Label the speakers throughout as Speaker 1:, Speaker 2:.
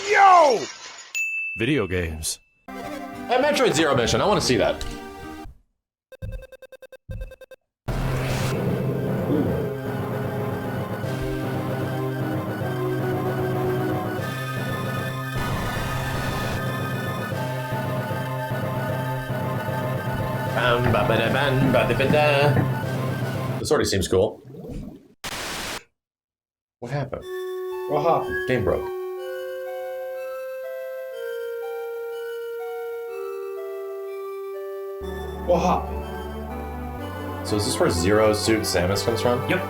Speaker 1: Yo! Video games.
Speaker 2: Hey, Metroid Zero Mission, I want to see that. This already seems cool. What happened?
Speaker 3: What happened?
Speaker 2: Game broke.
Speaker 3: What happened?
Speaker 2: So is this where Zero Suit Samus comes from?
Speaker 4: Yep.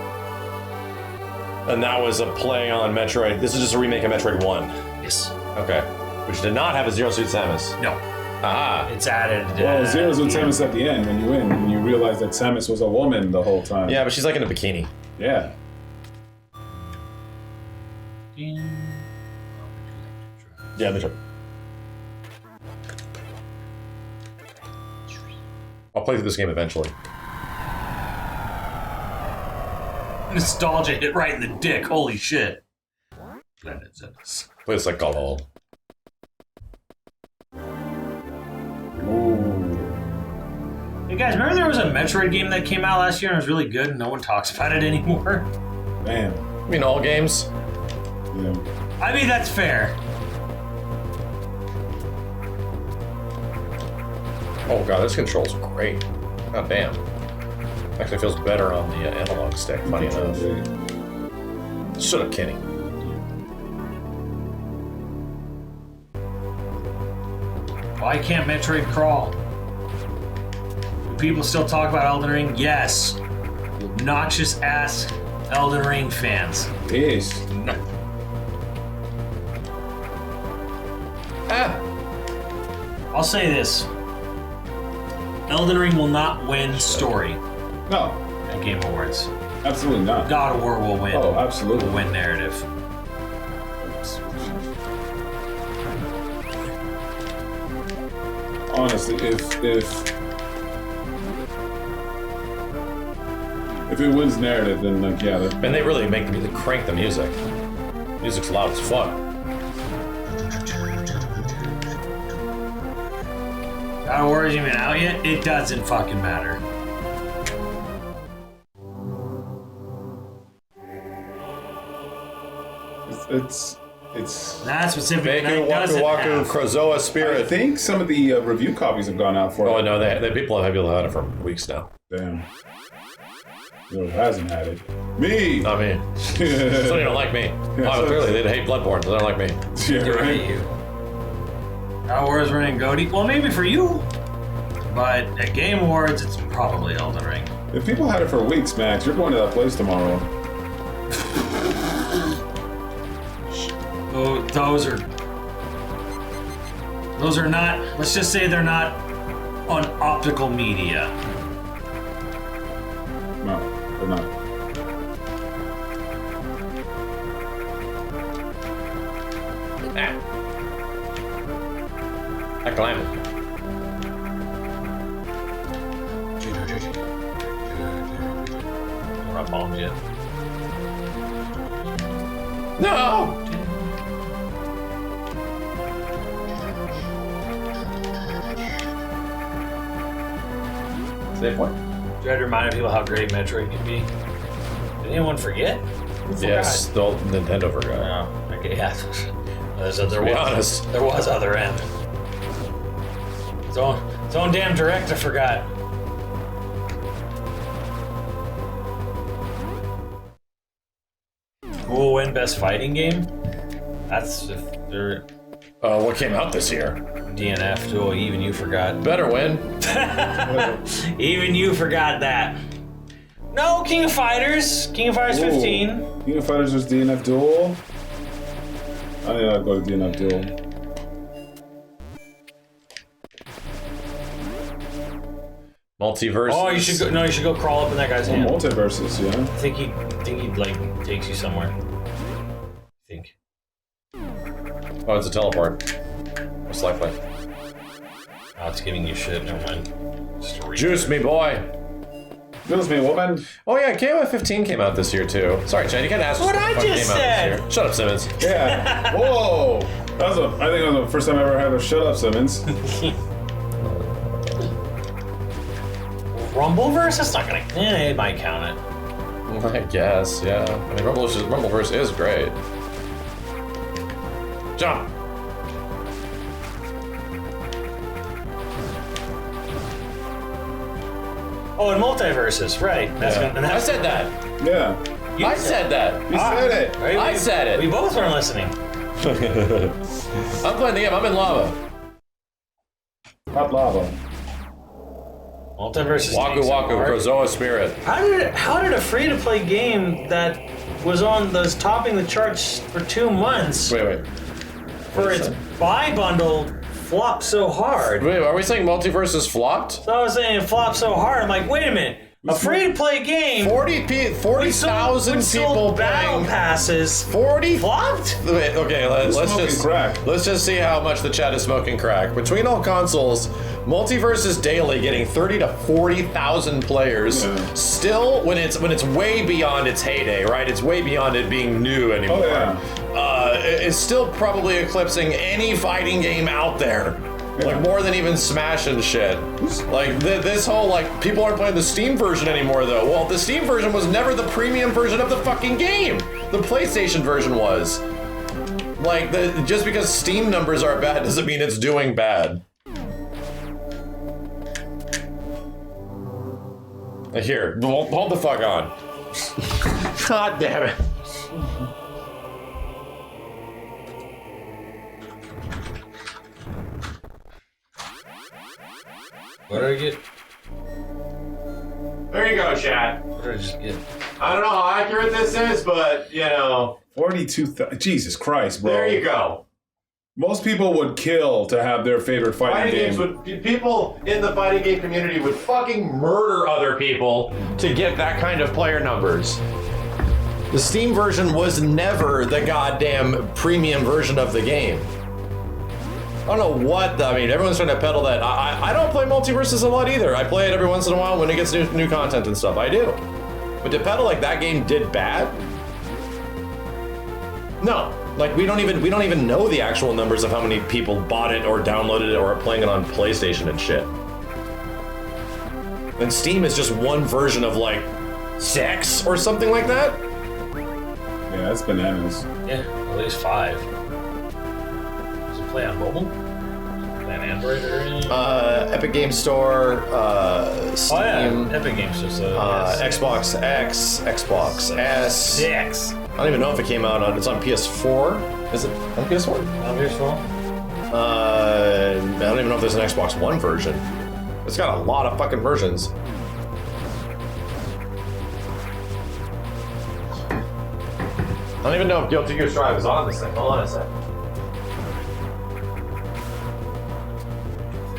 Speaker 2: And that was a play on Metroid. This is just a remake of Metroid 1.
Speaker 4: Yes.
Speaker 2: Okay. Which did not have a Zero Suit Samus.
Speaker 4: No.
Speaker 2: Ah.
Speaker 4: It's added.
Speaker 3: Well, Zero's with Samus at the end when you win, and you realize that Samus was a woman the whole time.
Speaker 2: Yeah, but she's like in a bikini.
Speaker 3: Yeah.
Speaker 2: Yeah, Metroid. I'll play through this game eventually.
Speaker 4: Nostalgia hit right in the dick. Holy shit. Glad it said this.
Speaker 2: Play this like God.
Speaker 4: Hey guys, remember there was a Metroid game that came out last year and it was really good and no one talks about it anymore?
Speaker 3: Man.
Speaker 2: I mean, all games.
Speaker 3: Yeah.
Speaker 4: I mean, that's fair.
Speaker 2: Oh god, this control's great. God damn. Actually feels better on the analog stick, funny enough. Shut up, Kenny.
Speaker 4: Why can't Metroid crawl? Do people still talk about Elden Ring? Yes. Obnoxious ass Elden Ring fans.
Speaker 3: Yes.
Speaker 4: I'll say this. Elden Ring will not win story
Speaker 3: No,
Speaker 4: at Game Awards.
Speaker 3: absolutely not.
Speaker 4: God of War will win.
Speaker 3: Oh, absolutely.
Speaker 4: Will win narrative.
Speaker 3: Honestly, if it wins narrative, then like yeah.
Speaker 2: And they really make the music, crank the music. Music's loud as fuck.
Speaker 4: God of War isn't even out yet? It doesn't fucking matter.
Speaker 3: It's.
Speaker 4: That's specific.
Speaker 2: Baku Waku Waku Krazoa
Speaker 3: I
Speaker 2: Spirit.
Speaker 3: think some of the review copies have gone out for
Speaker 2: Oh
Speaker 3: it.
Speaker 2: no, they people have had it for weeks now.
Speaker 3: Damn. No, it hasn't had it. Me.
Speaker 2: Not me. So they don't like me. Oh, clearly they hate Bloodborne, so they don't like me.
Speaker 3: Yeah,
Speaker 4: You're right, you. God of War is running Goaty. Well, maybe for you. But at Game Awards, it's probably Elden Ring.
Speaker 3: If people had it for weeks, Max, you're going to that place tomorrow.
Speaker 4: Oh, those are not, let's just say they're not on optical media.
Speaker 3: No, they're not.
Speaker 2: I climbed it.
Speaker 4: We're not bombed yet.
Speaker 2: No! Save point.
Speaker 4: Try to remind people how great Metroid can be. Did anyone forget? Who forgot?
Speaker 2: Yes, the old Nintendo forgot.
Speaker 4: No. Okay, yeah.
Speaker 2: Be honest.
Speaker 4: There was other end. Its own damn director forgot. Who will win best fighting game? That's if they're
Speaker 2: What came out this year?
Speaker 4: DNF. Oh, even you forgot.
Speaker 2: Better win.
Speaker 4: Even you forgot that. No, King of Fighters. King of Fighters 15.
Speaker 3: King of Fighters was DNF Duel. I need to go to DNF Duel.
Speaker 2: Multiversus.
Speaker 4: Oh, you should go. No, you should go crawl up in that guy's hand.
Speaker 3: Multiversus, yeah.
Speaker 4: I think he like takes you somewhere. I think.
Speaker 2: Oh, it's a teleport. Most likely.
Speaker 4: Oh, it's giving you shit. Never mind.
Speaker 2: Juice me, boy.
Speaker 3: Juice me, woman.
Speaker 2: Oh yeah, KOF 15 came out this year too. Sorry, Chad, you gotta ask
Speaker 4: What
Speaker 2: us
Speaker 4: I
Speaker 2: what the fuck
Speaker 4: just
Speaker 2: came out
Speaker 4: said.
Speaker 2: this year. Shut up, Simmons.
Speaker 3: Yeah. Whoa. I think that was the first time I ever had a shut up, Simmons.
Speaker 4: Rumbleverse? That's not gonna. It might count it.
Speaker 2: I guess, yeah. I mean, Rumbleverse is great. Jump!
Speaker 4: Oh, and Multiversus, right. That's
Speaker 2: I said that.
Speaker 3: Yeah.
Speaker 2: I said that.
Speaker 3: You said it.
Speaker 4: Right,
Speaker 2: I said it.
Speaker 4: We both weren't listening.
Speaker 2: I'm playing the game. I'm in lava.
Speaker 3: Hot lava.
Speaker 4: Multiversus.
Speaker 2: Waku Waku, Krozoa Spirit.
Speaker 4: How did a free-to-play game that was topping the charts for 2 months
Speaker 2: Wait.
Speaker 4: for its buy bundle flop so hard?
Speaker 2: Wait, are we saying Multiversus flopped?
Speaker 4: So I was saying it flopped so hard. I'm like, wait a minute. A free-to-play game.
Speaker 2: 40,000 people
Speaker 4: battle
Speaker 2: playing.
Speaker 4: passes.
Speaker 2: 40
Speaker 4: flopped?
Speaker 2: Wait, okay, let's
Speaker 3: crack.
Speaker 2: let's just see how much the chat is smoking crack. Between all consoles, Multiversus Daily getting 30 to 40,000 players.
Speaker 3: Yeah.
Speaker 2: Still, when it's way beyond its heyday, right? It's way beyond it being new anymore.
Speaker 3: Oh, yeah.
Speaker 2: It's still probably eclipsing any fighting game out there. Like more than even Smash and shit. Like this whole people aren't playing the Steam version anymore though. Well, the Steam version was never the premium version of the fucking game. The PlayStation version was. Like just because Steam numbers are bad doesn't mean it's doing bad. Here, hold the fuck on. God damn it.
Speaker 4: What did I get?
Speaker 2: There you go, chat.
Speaker 4: What did I just get?
Speaker 2: I don't know how accurate this is, but,
Speaker 3: 42,000. Jesus Christ, bro.
Speaker 2: there you go.
Speaker 3: Most people would kill to have their favorite fighting game.
Speaker 2: People in the fighting game community would fucking murder other people to get that kind of player numbers. The Steam version was never the goddamn premium version of the game. I don't know what, everyone's trying to peddle that. I don't play Multiversus a lot either. I play it every once in a while when it gets new content and stuff. I do. But to peddle like that game did bad? No. Like we don't even know the actual numbers of how many people bought it or downloaded it or are playing it on PlayStation and shit. And Steam is just one version of 6 or something like that.
Speaker 3: Yeah, that's bananas.
Speaker 4: Yeah, at least 5. Does it play on mobile? Play on Android or anything?
Speaker 2: Epic Games Store, Steam.
Speaker 4: Oh yeah, Epic Games Store. So
Speaker 2: Xbox X, Xbox S.
Speaker 4: 6.
Speaker 2: I don't even know if it came out on. It's on PS4. Is it on PS4?
Speaker 4: On PS4?
Speaker 2: I don't even know if there's an Xbox One version. It's got a lot of fucking versions. I don't even know if Guilty Gear Strive is on this thing. Hold on a sec.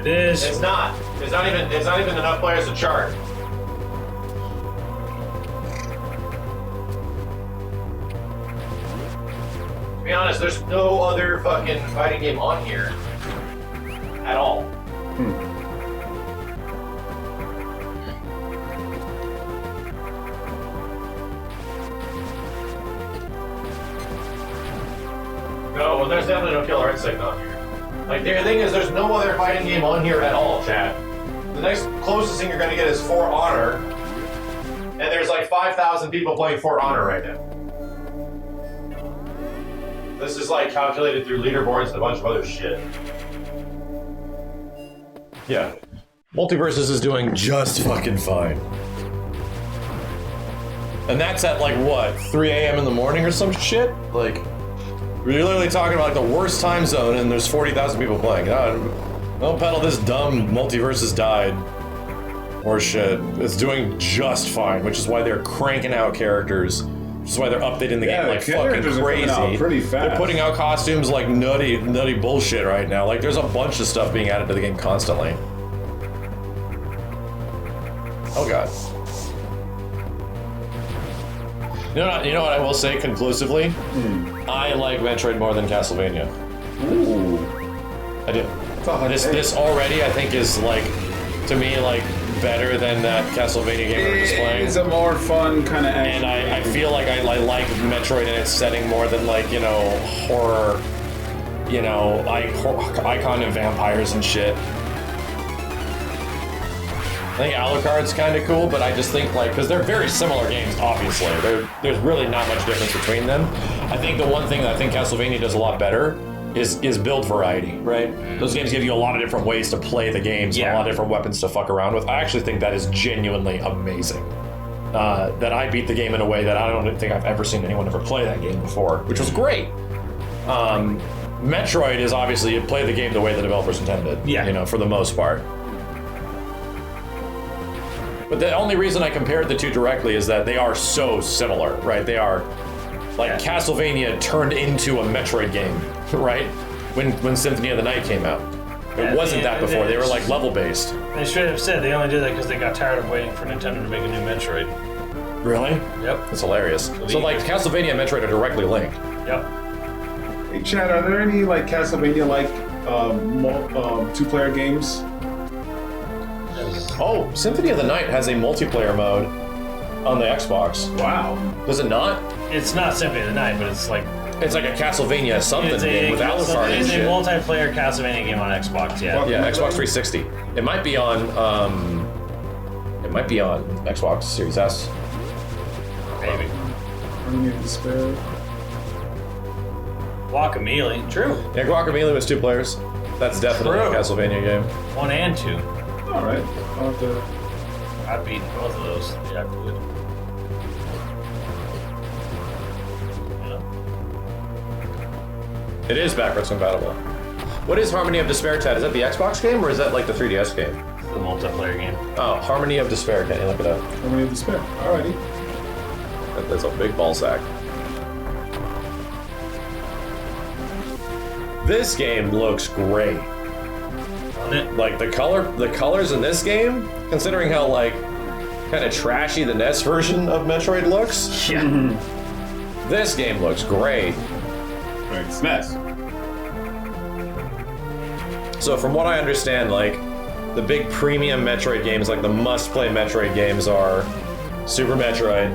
Speaker 4: It is.
Speaker 2: It's not. It's not even enough players to chart. To be honest, there's no other fucking fighting game on here at all. No, well, there's definitely no Killer Instinct on here. Like, the thing is, there's no other fighting game on here at all, chat. The next closest thing you're gonna get is For Honor, and there's 5,000 people playing For Honor right now. This is calculated through leaderboards and a bunch of other shit. Yeah. Multiversus is doing just fucking fine. And that's at what, 3 a.m. in the morning or some shit? We're literally talking about the worst time zone and there's 40,000 people playing. Don't peddle this dumb Multiversus died. Or shit. It's doing just fine, which is why they're cranking out characters. Which is why they're updating the game fucking crazy.
Speaker 3: Out pretty fast.
Speaker 2: They're putting out costumes like nutty bullshit right now. There's a bunch of stuff being added to the game constantly. Oh god. You know what I will say conclusively? I like Metroid more than Castlevania.
Speaker 3: Ooh.
Speaker 2: I do. This already I think is to me better than that Castlevania game we were just playing.
Speaker 3: It's a more fun kind of action.
Speaker 2: And I feel like I like Metroid in its setting more than horror. you know, icon and vampires and shit. I think Alucard's kind of cool, but I just think, like, because they're very similar games, obviously. There's really not much difference between them. I think the one thing that I think Castlevania does a lot better is build variety, right? Those games give you a lot of different ways to play the games, and a lot of different weapons to fuck around with. I actually think that is genuinely amazing. That I beat the game in a way that I don't think I've ever seen anyone ever play that game before, which was great. Metroid is obviously, you play the game the way the developers intended, you know, for the most part. But the only reason I compared the two directly is that they are so similar, right? They are, like, Castlevania turned into a Metroid game, right? When Symphony of the Night came out. It wasn't that before. They were, like, level-based.
Speaker 4: They straight up said they only did that because they got tired of waiting for Nintendo to make a new Metroid.
Speaker 2: Really?
Speaker 4: Yep.
Speaker 2: That's hilarious. So, like, Castlevania and Metroid are directly linked.
Speaker 4: Yep.
Speaker 3: Hey, Chad, are there any like Castlevania-like two-player games?
Speaker 2: Oh, Symphony of the Night has a multiplayer mode on the Xbox.
Speaker 3: Wow.
Speaker 2: Does it not?
Speaker 4: It's not Symphony of the Night, but it's like
Speaker 2: a Castlevania something game with Alucard and
Speaker 4: It's a
Speaker 2: shit.
Speaker 4: multiplayer Castlevania game on Xbox, yeah.
Speaker 2: Yeah, Xbox 360. It might be on Xbox Series S.
Speaker 4: Maybe.
Speaker 3: Harmony of Despair.
Speaker 4: Guacamelee, true.
Speaker 2: Yeah, Guacamelee was 2 players. That's definitely a Castlevania game.
Speaker 4: 1 and 2.
Speaker 3: All right. I'll have to...
Speaker 4: I beat both of those. Yeah, I would.
Speaker 2: It is backwards compatible. What is Harmony of Despair, Ted? Is that the Xbox game or is that like the 3DS game?
Speaker 4: The multiplayer game.
Speaker 2: Oh, Harmony of Despair. Can you look it up?
Speaker 3: Harmony of Despair. Alrighty.
Speaker 2: That's a big ball sack. This game looks great. Like the colors in this game, considering how like kind of trashy the NES version of Metroid looks.
Speaker 4: Yeah.
Speaker 2: This game looks great.
Speaker 3: Right, SNES.
Speaker 2: So from what I understand, like the big premium Metroid games, like the must-play Metroid games are Super Metroid,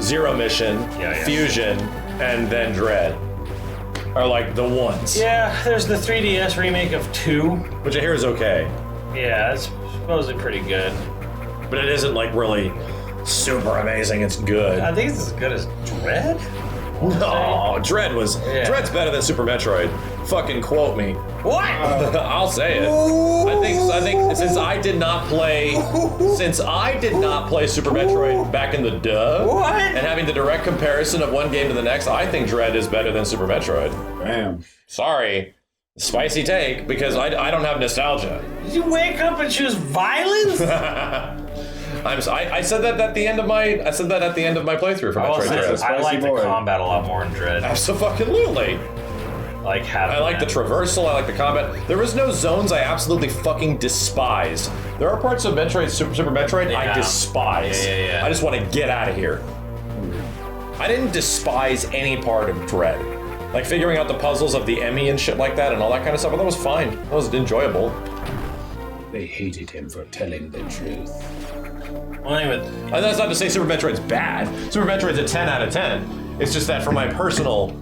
Speaker 2: Zero Mission, Fusion, and then Dread. Are like the ones.
Speaker 4: Yeah, there's the 3DS remake of 2.
Speaker 2: Which I hear is okay.
Speaker 4: Yeah, it's supposedly pretty good.
Speaker 2: But it isn't like really super amazing, it's good.
Speaker 4: I think it's as good as Dread?
Speaker 2: No, Dread's better than Super Metroid. Fucking quote me.
Speaker 4: What?
Speaker 2: I'll say it. I think since I did not play Super Metroid back in the and having the direct comparison of one game to the next, I think Dread is better than Super Metroid.
Speaker 3: Damn.
Speaker 2: Sorry. Spicy take, because I don't have nostalgia.
Speaker 4: Did you wake up and choose violence?
Speaker 2: I said that at the end of my playthrough for Metroid Dread.
Speaker 4: I like the combat a lot more in Dread.
Speaker 2: Absolutely. I like the traversal, I like the combat. There is no zones I absolutely fucking despise. There are parts of Metroid, Super Metroid, I despise.
Speaker 4: Yeah.
Speaker 2: I just want to get out of here. I didn't despise any part of Dread. Like figuring out the puzzles of the Emmy and shit like that and all that kind of stuff, that was fine. That was enjoyable.
Speaker 3: They hated him for telling the truth.
Speaker 2: And that's not to say Super Metroid's bad. Super Metroid's a 10 out of 10. It's just that for my personal,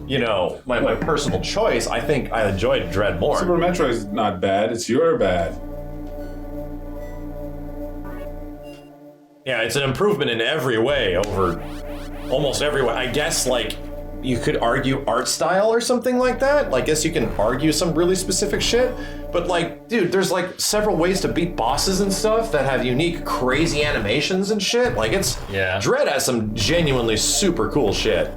Speaker 2: my personal choice, I think I enjoyed Dread more.
Speaker 3: Super Metroid's not bad, it's your bad.
Speaker 2: Yeah, it's an improvement in every way over almost every way. I guess, like, you could argue art style or something like that. I guess you can argue some really specific shit. But, like, dude, there's, like, several ways to beat bosses and stuff that have unique, crazy animations and shit. Like, Dread has some genuinely super cool shit.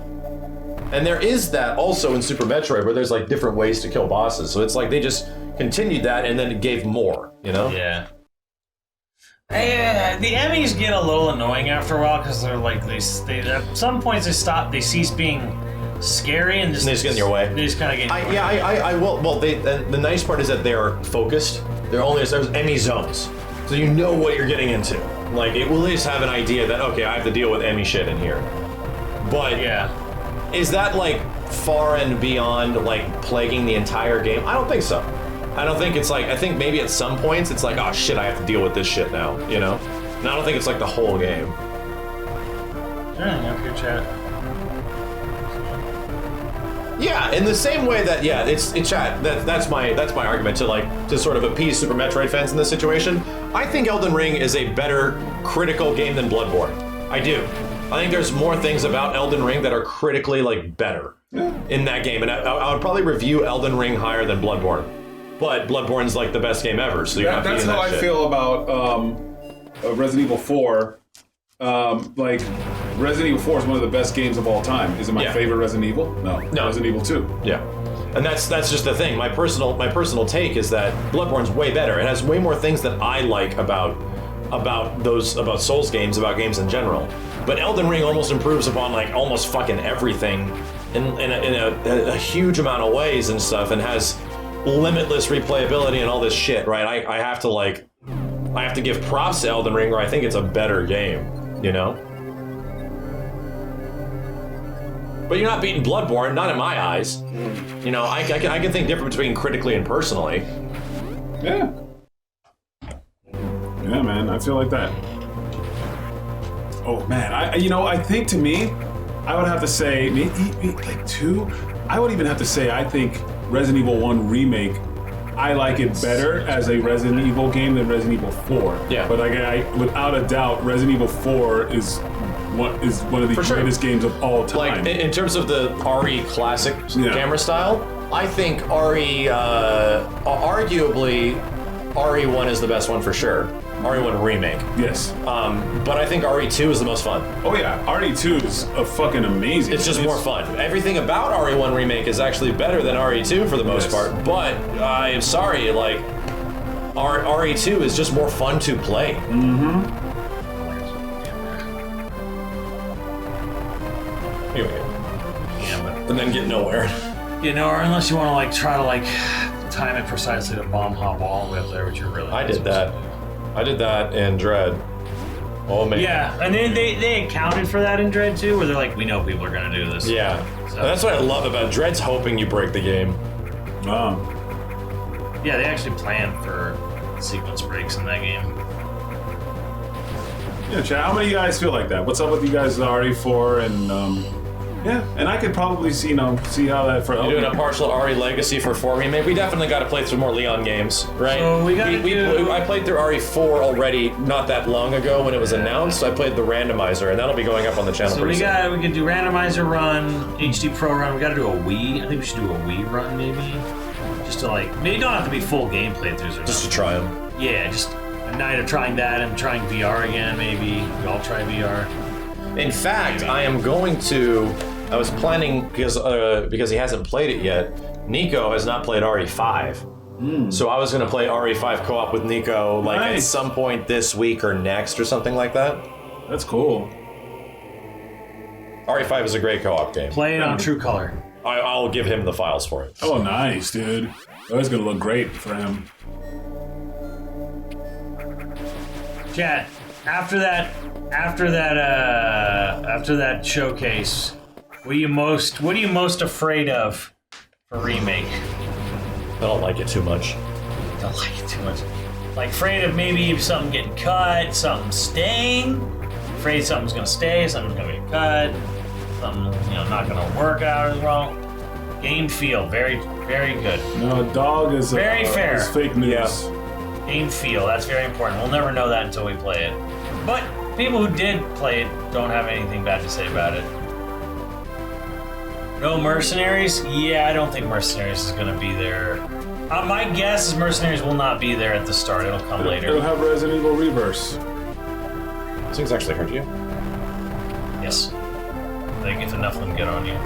Speaker 2: And there is that also in Super Metroid where there's, like, different ways to kill bosses. So it's like they just continued that and then it gave more, you know?
Speaker 4: Yeah. The Emmys get a little annoying after a while because they're like, they at some points they cease being scary and
Speaker 2: they just get in your way.
Speaker 4: They just kind of get.
Speaker 2: I will. Well, the nice part is that they are focused. There's Emmy zones, so you know what you're getting into. Like it will at least have an idea that okay, I have to deal with Emmy shit in here. But is that like far and beyond like plaguing the entire game? I don't think so. I don't think it's like. I think maybe at some points it's like, oh shit, I have to deal with this shit now. You know. And I don't think it's like the whole game.
Speaker 4: Up your chat.
Speaker 2: Yeah, in the same way that it's chat. That's my argument to sort of appease Super Metroid fans in this situation. I think Elden Ring is a better critical game than Bloodborne. I do. I think there's more things about Elden Ring that are critically better in that game, and I would probably review Elden Ring higher than Bloodborne. But Bloodborne's the best game ever, so you're not
Speaker 3: that's
Speaker 2: beating
Speaker 3: how
Speaker 2: that
Speaker 3: I
Speaker 2: shit.
Speaker 3: feel about Resident Evil 4. Resident Evil 4 is one of the best games of all time. Is it my favorite Resident Evil? No. Resident Evil 2.
Speaker 2: Yeah. And that's just the thing. My personal take is that Bloodborne's way better. It has way more things that I like about Souls games, about games in general. But Elden Ring almost improves upon almost fucking everything in a huge amount of ways and stuff, and has limitless replayability and all this shit, right? I have to give props to Elden Ring, where I think it's a better game, you know? But you're not beating Bloodborne, not in my eyes. You know, I can think different between critically and personally.
Speaker 3: Yeah. Yeah, man, I feel like that. Oh man, I think to me, I would have to say maybe 2. I would even have to say I think Resident Evil 1 Remake, I like it better as a Resident Evil game than Resident Evil 4.
Speaker 2: Yeah.
Speaker 3: But I without a doubt, Resident Evil 4 is one of the greatest games of all time.
Speaker 2: In terms of the RE classic camera style, I think arguably RE1 is the best one for sure. RE1 Remake.
Speaker 3: Yes.
Speaker 2: But I think RE2 is the most fun.
Speaker 3: Oh yeah, RE2 is fucking amazing.
Speaker 2: It's just more fun. Everything about RE1 Remake is actually better than RE2 for the most part. But I am sorry, RE2 is just more fun to play.
Speaker 3: Mm-hmm.
Speaker 2: And then get nowhere.
Speaker 4: Get nowhere unless you want to try to time it precisely to bomb hop all the way up there, which you're really.
Speaker 2: I did that in Dread. Oh man.
Speaker 4: Yeah, and they accounted for that in Dread too, where they're like, we know people are gonna do this.
Speaker 2: Yeah. So. That's what I love about Dread's hoping you break the game.
Speaker 4: Yeah, they actually planned for sequence breaks in that game.
Speaker 3: Yeah, chat. How many of you guys feel like that? What's up with you guys RE4 and and I could probably see how that for
Speaker 2: you're doing a partial RE Legacy for 4 remake. We definitely got to play through more Leon games, right?
Speaker 4: So
Speaker 2: I played through RE4 already not that long ago when it was announced. I played the randomizer, and that'll be going up on the channel.
Speaker 4: So we could do randomizer run, HD Pro run. We got to do a Wii. I think we should do a Wii run maybe, just to maybe don't have to be full game playthroughs or
Speaker 2: just to try them.
Speaker 4: Yeah, just a night of trying that and trying VR again. Maybe we all try VR.
Speaker 2: In fact, I am going to. I was planning because he hasn't played it yet. Nico has not played RE5, so I was going to play RE5 co-op with Nico at some point this week or next or something like that.
Speaker 3: That's cool.
Speaker 2: RE5 is a great co-op game.
Speaker 4: Play it on True Color.
Speaker 2: I'll give him the files for it.
Speaker 3: Oh, nice, dude. That's going to look great for him.
Speaker 4: Chat. After that showcase, what are you most afraid of for remake?
Speaker 2: I don't like it too much.
Speaker 4: Don't like it too much. Afraid of maybe something getting cut, something staying. Afraid something's gonna stay, something's gonna get cut, something not gonna work out as well. Game feel very, very good.
Speaker 3: No, dog is
Speaker 4: very fair.
Speaker 3: Is fake news.
Speaker 2: Yeah.
Speaker 4: Game feel, that's very important. We'll never know that until we play it. But people who did play it don't have anything bad to say about it. No Mercenaries? Yeah, I don't think Mercenaries is going to be there. My guess is Mercenaries will not be there at the start. It'll come later.
Speaker 3: It'll have Resident Evil Reverse.
Speaker 2: These things actually hurt you?
Speaker 4: Yes. If enough of them get on you.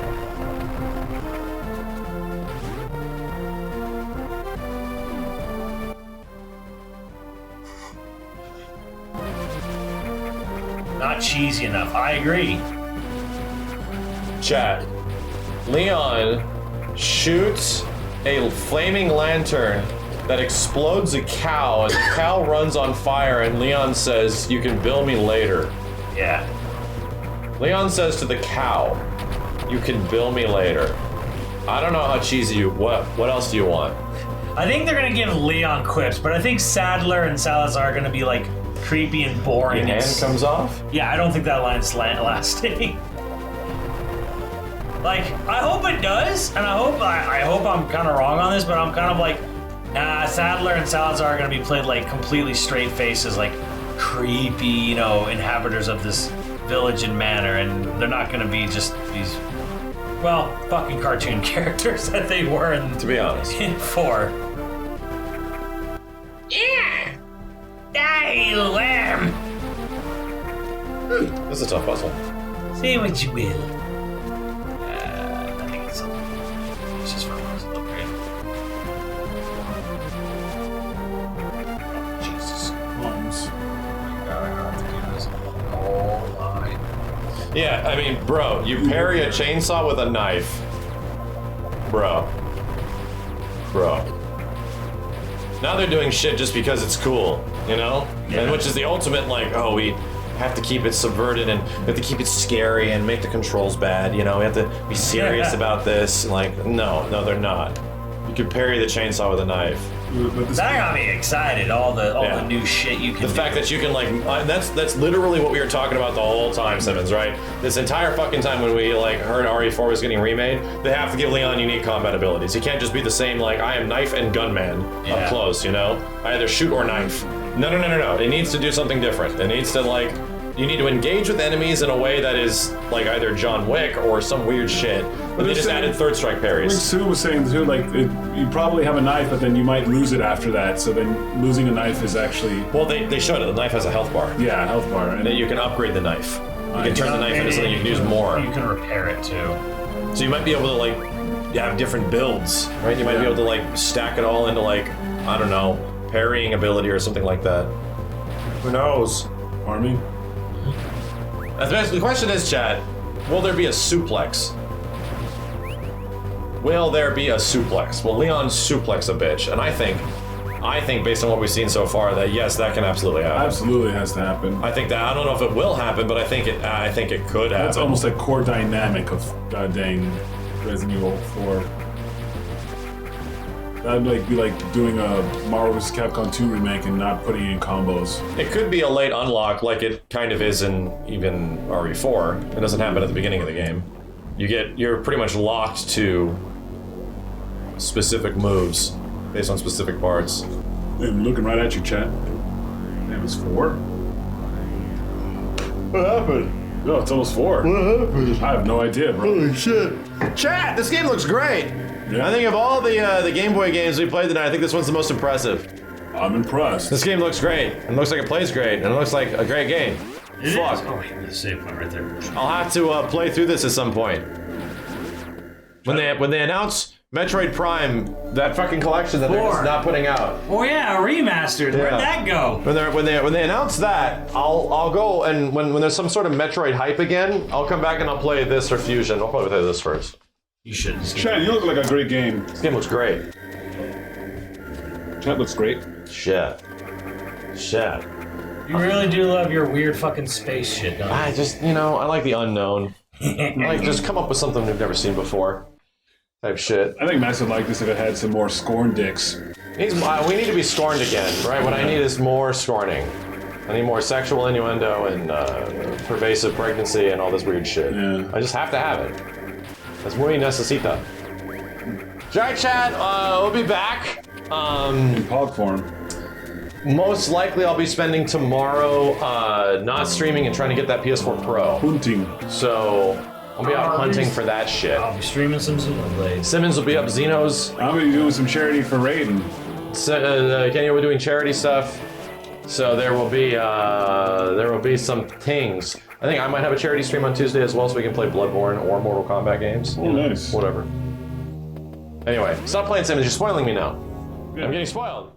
Speaker 4: Not cheesy enough. I agree.
Speaker 2: Chat. Leon shoots a flaming lantern that explodes a cow, and the cow runs on fire, and Leon says, "You can bill me later."
Speaker 4: Yeah.
Speaker 2: Leon says to the cow, "You can bill me later." I don't know how cheesy you. What else do you want?
Speaker 4: I think they're gonna give Leon quips, but I think Sadler and Salazar are gonna be creepy and boring.
Speaker 2: Your hand comes off?
Speaker 4: Yeah, I don't think that line's lasting. Like, I hope it does, and I hope I'm kind of wrong on this, but I'm kind of like, nah, Sadler and Salazar are gonna be played like completely straight faces, like creepy, you know, inhabitants of this village and manor, and they're not gonna be just these, well, fucking cartoon characters that they were in,
Speaker 2: To be honest.
Speaker 4: in 4. Yeah! Die, lamb!
Speaker 2: This is a tough puzzle.
Speaker 4: Say what you will. I think it's something. It's just for puzzle upgrade. Jesus.
Speaker 3: Homes.
Speaker 4: I have to do this whole line.
Speaker 2: Yeah, I mean, bro, you parry a chainsaw with a knife. Bro. Now they're doing shit just because it's cool, you know?
Speaker 4: Yeah.
Speaker 2: And which is the ultimate, like, oh, we have to keep it subverted and we have to keep it scary and make the controls bad, you know? We have to be serious about this. Like, no, they're not. You can parry the chainsaw with a knife.
Speaker 3: But this
Speaker 4: That got me excited. All the
Speaker 2: Yeah.
Speaker 4: new shit you can
Speaker 2: The
Speaker 4: do.
Speaker 2: fact that you can, like, that's literally what we were talking about the whole time, Simmons, right? This entire fucking time when we, like, heard RE4 was getting remade, they have to give Leon unique combat abilities. He can't just be the same, like, I am knife and gunman
Speaker 4: Yeah.
Speaker 2: up close, you know? I either shoot or knife. No. It needs to do something different. It needs to, like, you need to engage with enemies in a way that is, like, either John Wick or some weird shit. But they just added third strike
Speaker 3: like
Speaker 2: parries.
Speaker 3: Sue was saying too, like you probably have a knife, but then you might lose it after that. So then losing a knife is actually
Speaker 2: Well, they showed it. The knife has a health bar.
Speaker 3: a health bar. And
Speaker 2: That you can upgrade the knife. You can turn the knife into something you can use more.
Speaker 4: You can repair it too.
Speaker 2: So you might be able to, like, have different builds, right? You might be able to, like, stack it all into, like, I don't know, parrying ability or something like that. Who knows?
Speaker 3: farming.
Speaker 2: The question is, chat, will there be a suplex? Will there be a suplex? Will Leon suplex a bitch? And I think based on what we've seen so far that yes, that can absolutely happen.
Speaker 3: Absolutely has to happen.
Speaker 2: I think that, I don't know if it will happen, but I think it could happen.
Speaker 3: That's almost a core dynamic of goddamn Resident Evil 4. That'd like be like doing a Marvel vs. Capcom 2 remake and not putting in combos.
Speaker 2: It could be a late unlock like it kind of is in even RE4. It doesn't happen at the beginning of the game. You're pretty much locked to specific moves based on specific parts.
Speaker 3: I'm looking right at you, chat. It was 4?
Speaker 2: What happened?
Speaker 3: No, it's almost 4.
Speaker 2: What happened?
Speaker 3: I have no idea, bro.
Speaker 2: Holy shit. Chat, this game looks great.
Speaker 3: Yeah.
Speaker 2: I think of all the Game Boy games we played tonight, I think this one's the most impressive.
Speaker 3: I'm impressed.
Speaker 2: This game looks great. It looks like it plays great. And it looks like a great game.
Speaker 4: It is.
Speaker 2: Fuck.
Speaker 4: Oh wait, there's a save point right there.
Speaker 2: I'll have to play through this at some point. When they announce Metroid Prime, that fucking collection that they're just
Speaker 4: 4.
Speaker 2: not putting out.
Speaker 4: Oh yeah, remastered.
Speaker 2: Yeah.
Speaker 4: Where'd that go?
Speaker 2: When they announce that, I'll go and when there's some sort of Metroid hype again, I'll come back and I'll play this or Fusion. I'll probably play this first.
Speaker 4: You should.
Speaker 3: Chat, you look like a great game.
Speaker 2: This game looks great.
Speaker 3: Chat looks great.
Speaker 2: Shit.
Speaker 4: You really do love your weird fucking space shit, don't you?
Speaker 2: I just, I like the unknown. I like just come up with something we've never seen before. Type shit.
Speaker 3: I think Max would like this if it had some more scorn dicks.
Speaker 2: We need to be scorned again, right? What I need is more scorning. I need more sexual innuendo and pervasive pregnancy and all this weird shit.
Speaker 3: Yeah.
Speaker 2: I just have to have it. That's muy necesita. Alright, chat, we'll be back.
Speaker 3: In pog form.
Speaker 2: Most likely I'll be spending tomorrow not streaming and trying to get that PS4 Pro.
Speaker 3: Hunting.
Speaker 2: So I'll be out hunting for that shit.
Speaker 4: I'll be streaming some Xenoblade.
Speaker 2: Simmons will be up Xenos.
Speaker 3: I'm gonna be doing some charity for Raiden.
Speaker 2: Kenny will be doing charity stuff. So there will be some things. I think I might have a charity stream on Tuesday as well, so we can play Bloodborne or Mortal Kombat games.
Speaker 3: Oh, nice.
Speaker 2: Whatever. Anyway, stop playing Simmons. You're spoiling me now. I'm getting spoiled.